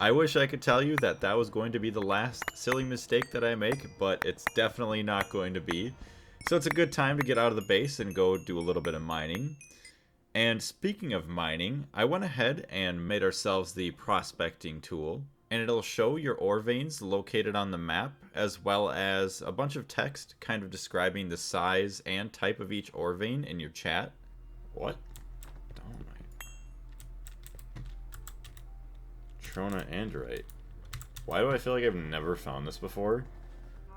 I wish I could tell you that that was going to be the last silly mistake that I make, but it's definitely not going to be. So it's a good time to get out of the base and go do a little bit of mining. And speaking of mining, I went ahead and made ourselves the prospecting tool. And it'll show your ore veins located on the map, as well as a bunch of text kind of describing the size and type of each ore vein in your chat. What? Trona Andrite. Why do I feel like I've never found this before?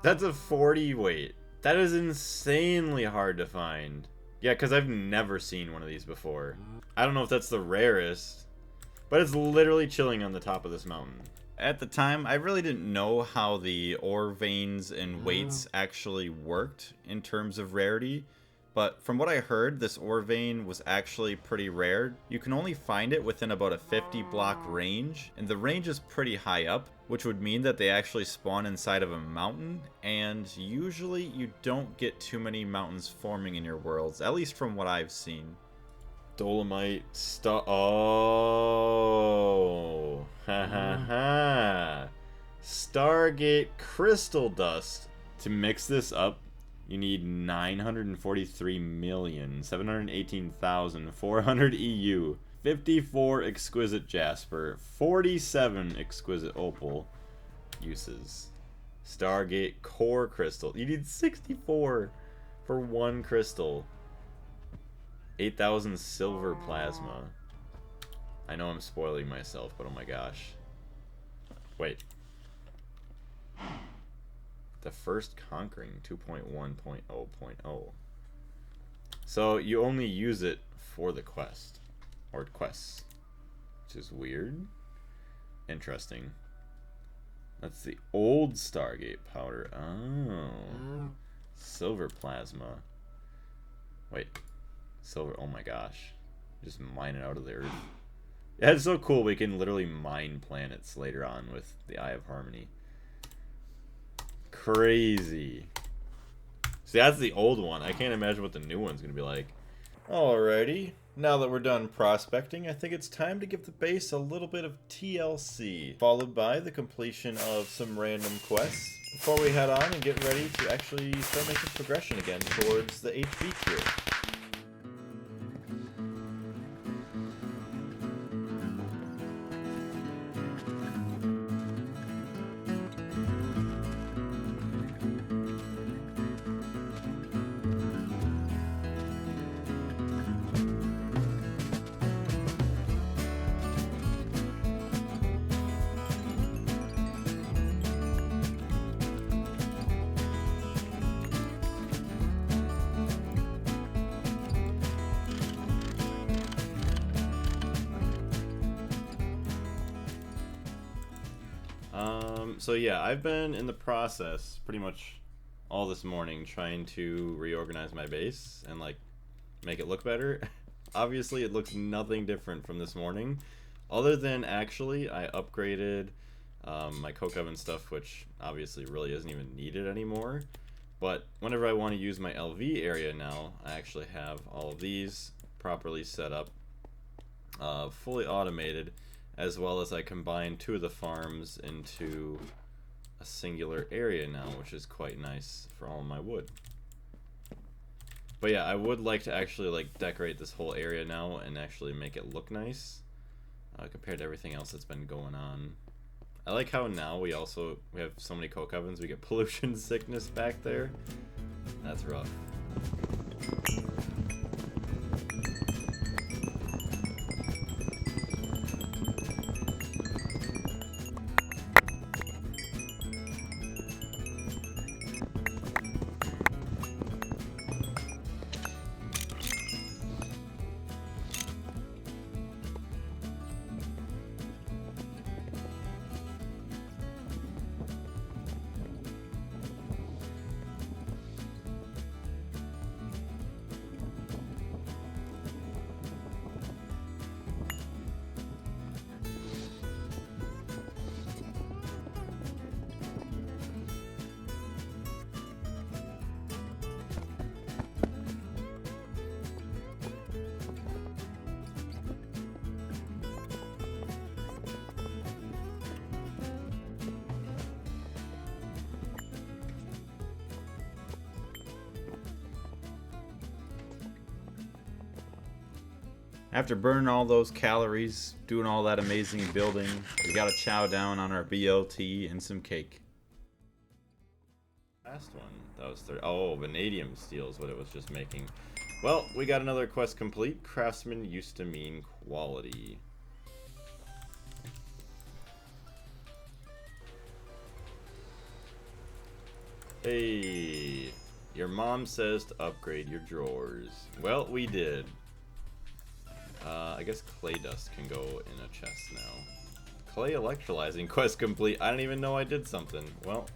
That's a 40 weight. That is insanely hard to find. Yeah, because I've never seen one of these before. I don't know if that's the rarest, but it's literally chilling on the top of this mountain. At the time, I really didn't know how the ore veins and weights actually worked in terms of rarity. But from what I heard, this ore vein was actually pretty rare. You can only find it within about a 50 block range, and the range is pretty high up, which would mean that they actually spawn inside of a mountain, and usually you don't get too many mountains forming in your worlds, at least from what I've seen. Dolomite oh, ha ha ha. Stargate crystal dust. To mix this up, you need 943,718,400 EU, 54 exquisite jasper, 47 exquisite opal uses. Stargate core crystal. You need 64 for one crystal. 8,000 silver plasma. I know I'm spoiling myself, but oh my gosh. Wait. The first conquering 2.1.0.0. So you only use it for the quest. Or quests. Which is weird. Interesting. That's the old Stargate powder. Oh. Silver plasma. Wait. Silver. Oh my gosh. Just mine it out of the earth. Yeah, it's so cool. We can literally mine planets later on with the Eye of Harmony. Crazy. See, that's the old one. I can't imagine what the new one's gonna be like. Alrighty. Now that we're done prospecting, I think it's time to give the base a little bit of TLC, followed by the completion of some random quests, before we head on and get ready to actually start making progression again towards the HB tier. So yeah, I've been in the process pretty much all this morning trying to reorganize my base and like make it look better. Obviously it looks nothing different from this morning, other than actually I upgraded my coke oven stuff, which obviously really isn't even needed anymore. But whenever I want to use my LV area now, I actually have all of these properly set up, fully automated, as well as I combined two of the farms into a singular area now, which is quite nice for all of my wood. But yeah, I would like to actually like decorate this whole area now and actually make it look nice compared to everything else that's been going on. I like how now we have so many coke ovens, we get pollution sickness back there. That's rough. After burning all those calories, doing all that amazing building, we gotta chow down on our BLT and some cake. Last one, that was oh, vanadium steel is what it was just making. Well, we got another quest complete. Craftsman used to mean quality. Hey, your mom says to upgrade your drawers. Well, we did. I guess clay dust can go in a chest now. Clay electrolyzing quest complete. I didn't even know I did something. Well,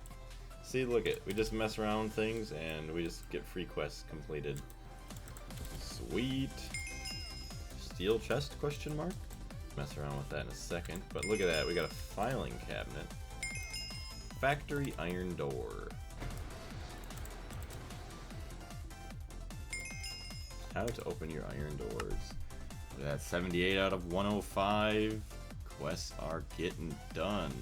see, look it. We just mess around with things and we just get free quests completed. Sweet. Steel chest, question mark? Mess around with that in a second. But look at that. We got a filing cabinet. Factory iron door. How to open your iron doors. That's 78 out of 105. Quests are getting done.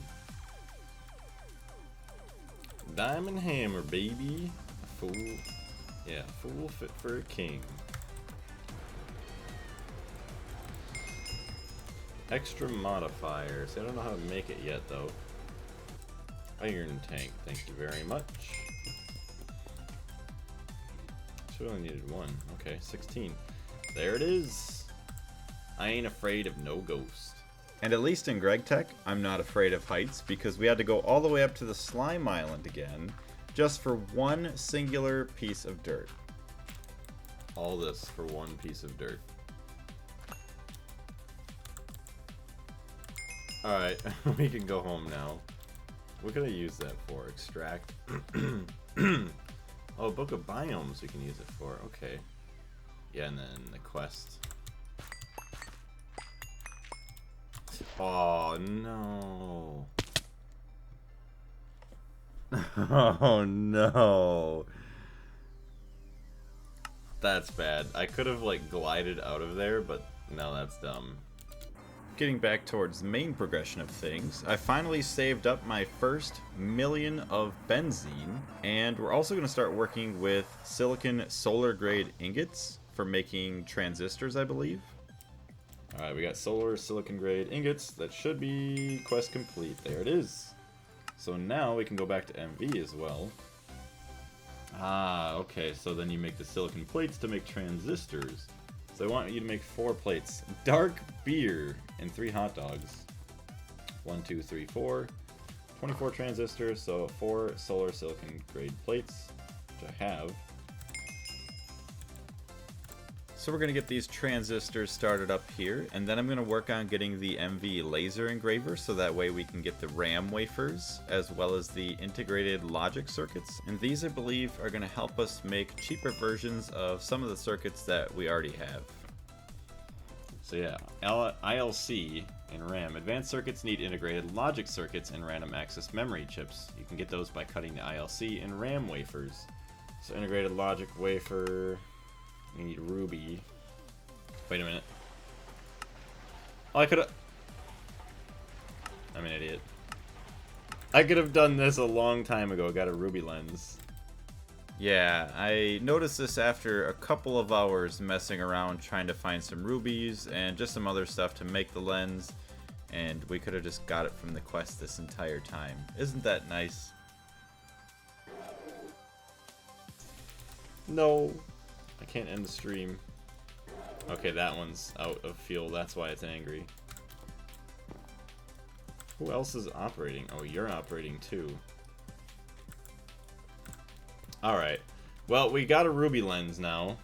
Diamond hammer, baby. Fool. Yeah, fool fit for a king. Extra modifiers. I don't know how to make it yet, though. Iron tank. Thank you very much. Should only needed one. Okay, 16. There it is. I ain't afraid of no ghost. And at least in Gregtech, I'm not afraid of heights because we had to go all the way up to the slime island again just for one singular piece of dirt. All this for one piece of dirt. Alright, we can go home now. What could I use that for? Extract. Oh, Book of Biomes we can use it for. Okay. Yeah, and then the quest. Oh, no. Oh, no. That's bad. I could have, like, glided out of there, but no, that's dumb. Getting back towards the main progression of things, I finally saved up my first million of benzene, and we're also going to start working with silicon solar grade ingots for making transistors, I believe. Alright, we got solar silicon grade ingots. That should be quest complete. There it is. So now we can go back to MV as well. Ah, okay, so then you make the silicon plates to make transistors. So I want you to make 4 plates. Dark beer and 3 hot dogs. 1, 2, 3, 4. 24 transistors, so 4 solar silicon grade plates, which I have. So we're going to get these transistors started up here, and then I'm going to work on getting the MV laser engraver so that way we can get the RAM wafers as well as the integrated logic circuits. And these, I believe, are going to help us make cheaper versions of some of the circuits that we already have. So yeah, ILC and RAM. Advanced circuits need integrated logic circuits and random access memory chips. You can get those by cutting the ILC and RAM wafers. So integrated logic wafer. We need ruby. Wait a minute. Oh, I could've... I'm an idiot. I could have done this a long time ago. Got a ruby lens. Yeah, I noticed this after a couple of hours messing around trying to find some rubies and just some other stuff to make the lens. And we could have just got it from the quest this entire time. Isn't that nice? No. I can't end the stream. Okay, that one's out of fuel. That's why it's angry. Who else is operating? Oh, you're operating too. Alright. Well, we got a ruby lens now.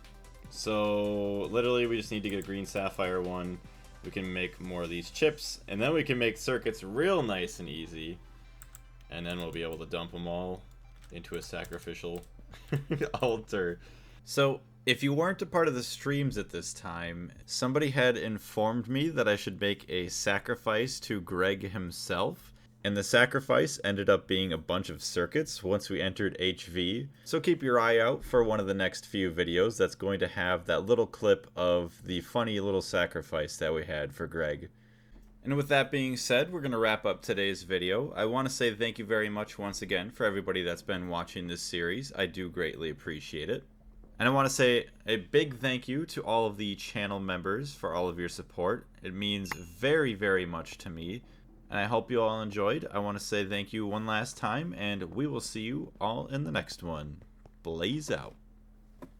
So, literally, we just need to get a green sapphire one. We can make more of these chips. And then we can make circuits real nice and easy. And then we'll be able to dump them all into a sacrificial altar. So, if you weren't a part of the streams at this time, somebody had informed me that I should make a sacrifice to Greg himself, and the sacrifice ended up being a bunch of circuits once we entered HV. So keep your eye out for one of the next few videos that's going to have that little clip of the funny little sacrifice that we had for Greg. And with that being said, we're going to wrap up today's video. I want to say thank you very much once again for everybody that's been watching this series. I do greatly appreciate it. And I want to say a big thank you to all of the channel members for all of your support. It means very, very much to me. And I hope you all enjoyed. I want to say thank you one last time, and we will see you all in the next one. Blaze out.